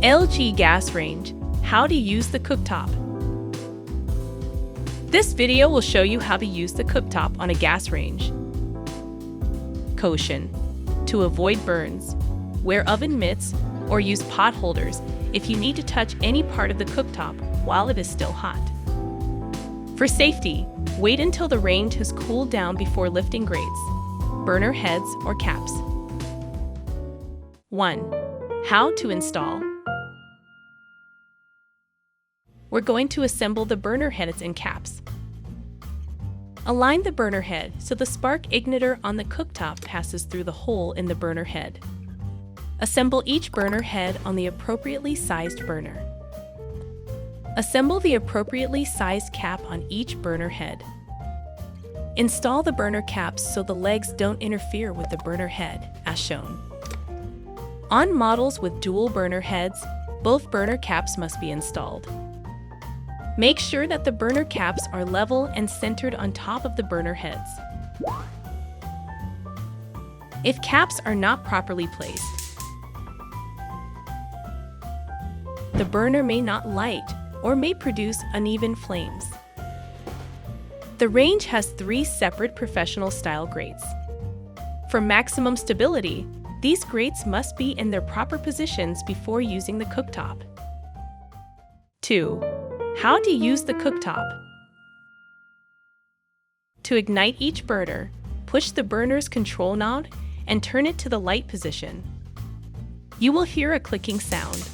LG gas range, how to use the cooktop. This video will show you how to use the cooktop on a gas range. Caution: to avoid burns, wear oven mitts or use pot holders if you need to touch any part of the cooktop while it is still hot. For safety, wait until the range has cooled down before lifting grates, burner heads or caps. 1. How to install. We're going to assemble the burner heads and caps. Align the burner head so the spark igniter on the cooktop passes through the hole in the burner head. Assemble each burner head on the appropriately sized burner. Assemble the appropriately sized cap on each burner head. Install the burner caps so the legs don't interfere with the burner head, as shown. On models with dual burner heads, both burner caps must be installed. Make sure that the burner caps are level and centered on top of the burner heads. If caps are not properly placed, the burner may not light or may produce uneven flames. The range has 3 separate professional-style grates. For maximum stability, these grates must be in their proper positions before using the cooktop. 2. How to use the cooktop. To ignite each burner, push the burner's control knob and turn it to the light position. You will hear a clicking sound.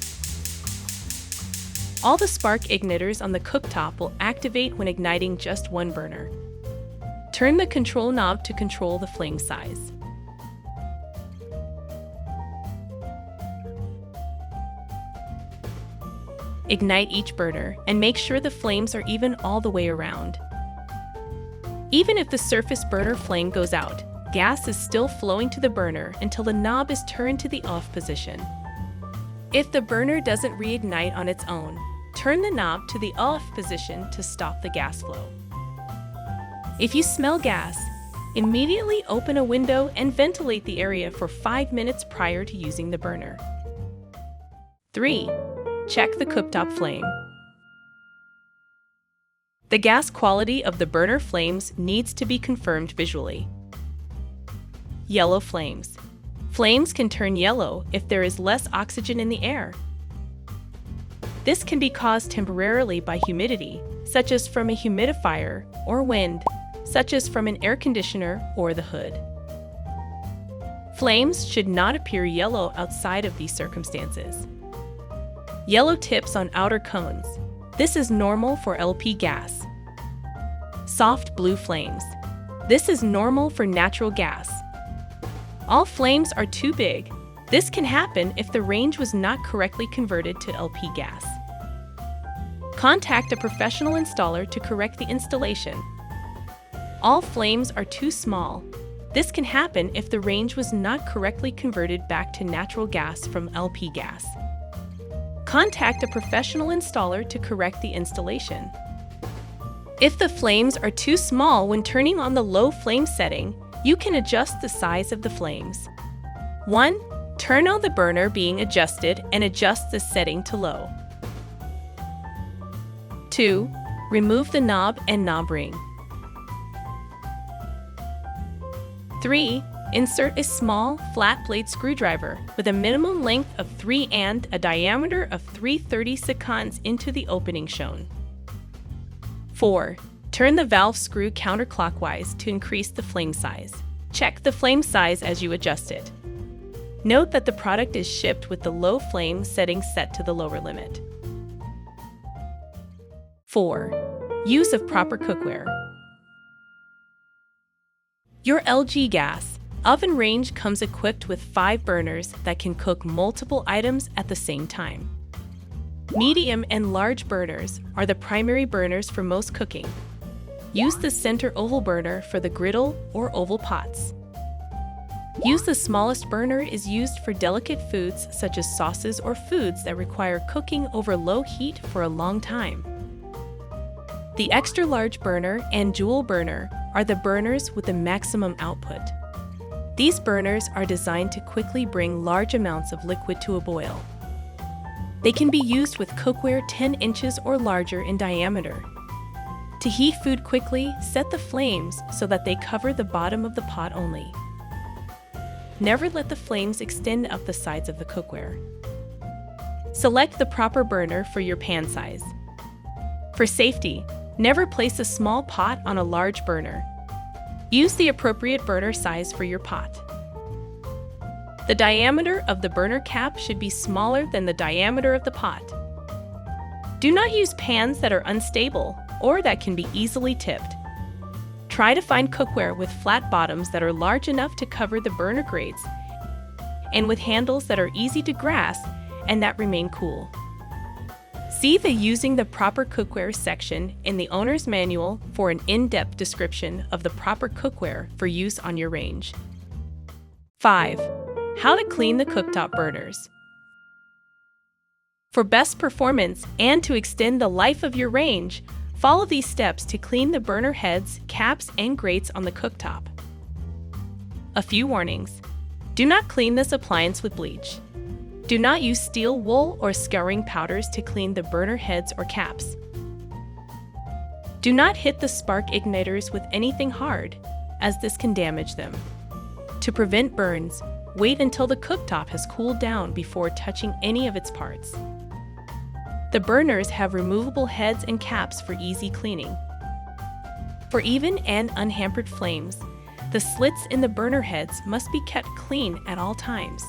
All the spark igniters on the cooktop will activate when igniting just one burner. Turn the control knob to control the flame size. Ignite each burner and make sure the flames are even all the way around. Even if the surface burner flame goes out, gas is still flowing to the burner until the knob is turned to the off position. If the burner doesn't reignite on its own, turn the knob to the off position to stop the gas flow. If you smell gas, immediately open a window and ventilate the area for 5 minutes prior to using the burner. 3. Check the cooktop flame. The gas quality of the burner flames needs to be confirmed visually. Yellow flames. Flames can turn yellow if there is less oxygen in the air. This can be caused temporarily by humidity, such as from a humidifier, or wind, such as from an air conditioner or the hood. Flames should not appear yellow outside of these circumstances. Yellow tips on outer cones. This is normal for LP gas. Soft blue flames. This is normal for natural gas. All flames are too big. This can happen if the range was not correctly converted to LP gas. Contact a professional installer to correct the installation. All flames are too small. This can happen if the range was not correctly converted back to natural gas from LP gas. Contact a professional installer to correct the installation. If the flames are too small when turning on the low flame setting, you can adjust the size of the flames. 1. Turn on the burner being adjusted and adjust the setting to low. 2. Remove the knob and knob ring. 3. Insert a small, flat blade screwdriver with a minimum length of 3 and a diameter of 3/30 seconds into the opening shown. 4. Turn the valve screw counterclockwise to increase the flame size. Check the flame size as you adjust it. Note that the product is shipped with the low flame setting set to the lower limit. 4. Use of proper cookware. Your LG gas oven range comes equipped with 5 burners that can cook multiple items at the same time. Medium and large burners are the primary burners for most cooking. Use the center oval burner for the griddle or oval pots. Use the smallest burner is used for delicate foods such as sauces or foods that require cooking over low heat for a long time. The extra large burner and dual burner are the burners with the maximum output. These burners are designed to quickly bring large amounts of liquid to a boil. They can be used with cookware 10 inches or larger in diameter. To heat food quickly, set the flames so that they cover the bottom of the pot only. Never let the flames extend up the sides of the cookware. Select the proper burner for your pan size. For safety, never place a small pot on a large burner. Use the appropriate burner size for your pot. The diameter of the burner cap should be smaller than the diameter of the pot. Do not use pans that are unstable or that can be easily tipped. Try to find cookware with flat bottoms that are large enough to cover the burner grates and with handles that are easy to grasp and that remain cool. See the Using the Proper Cookware section in the owner's manual for an in-depth description of the proper cookware for use on your range. 5. How to clean the cooktop burners. For best performance and to extend the life of your range, follow these steps to clean the burner heads, caps, and grates on the cooktop. A few warnings. Do not clean this appliance with bleach. Do not use steel wool or scouring powders to clean the burner heads or caps. Do not hit the spark igniters with anything hard, as this can damage them. To prevent burns, wait until the cooktop has cooled down before touching any of its parts. The burners have removable heads and caps for easy cleaning. For even and unhampered flames, the slits in the burner heads must be kept clean at all times.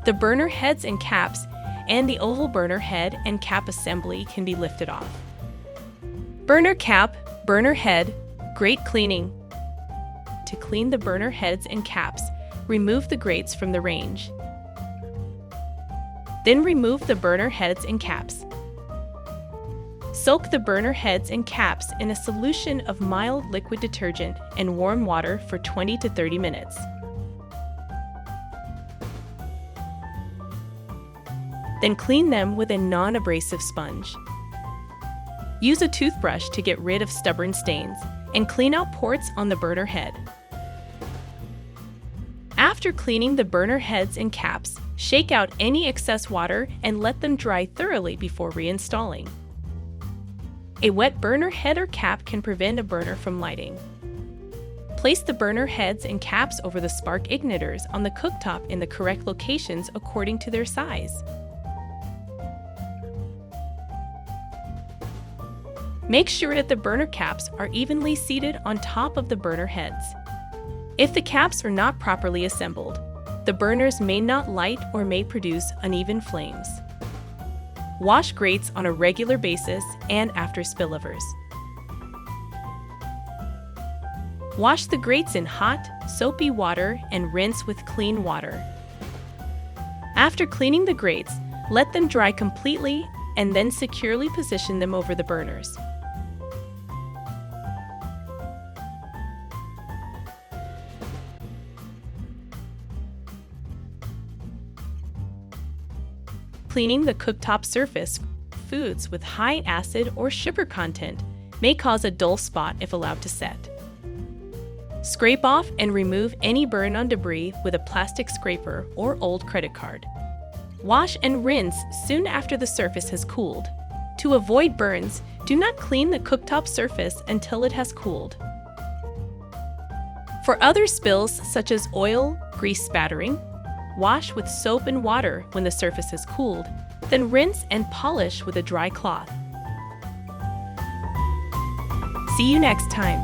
The burner heads and caps and the oval burner head and cap assembly can be lifted off. Burner cap, burner head, grate cleaning. To clean the burner heads and caps, remove the grates from the range. Then remove the burner heads and caps. Soak the burner heads and caps in a solution of mild liquid detergent and warm water for 20 to 30 minutes. Then clean them with a non-abrasive sponge. Use a toothbrush to get rid of stubborn stains and clean out ports on the burner head. After cleaning the burner heads and caps, shake out any excess water and let them dry thoroughly before reinstalling. A wet burner head or cap can prevent a burner from lighting. Place the burner heads and caps over the spark igniters on the cooktop in the correct locations according to their size. Make sure that the burner caps are evenly seated on top of the burner heads. If the caps are not properly assembled, the burners may not light or may produce uneven flames. Wash grates on a regular basis and after spillovers. Wash the grates in hot, soapy water and rinse with clean water. After cleaning the grates, let them dry completely and then securely position them over the burners. Cleaning the cooktop surface, foods with high acid or sugar content may cause a dull spot if allowed to set. Scrape off and remove any burn-on debris with a plastic scraper or old credit card. Wash and rinse soon after the surface has cooled. To avoid burns, do not clean the cooktop surface until it has cooled. For other spills such as oil, grease spattering, wash with soap and water when the surface has cooled, then rinse and polish with a dry cloth. See you next time.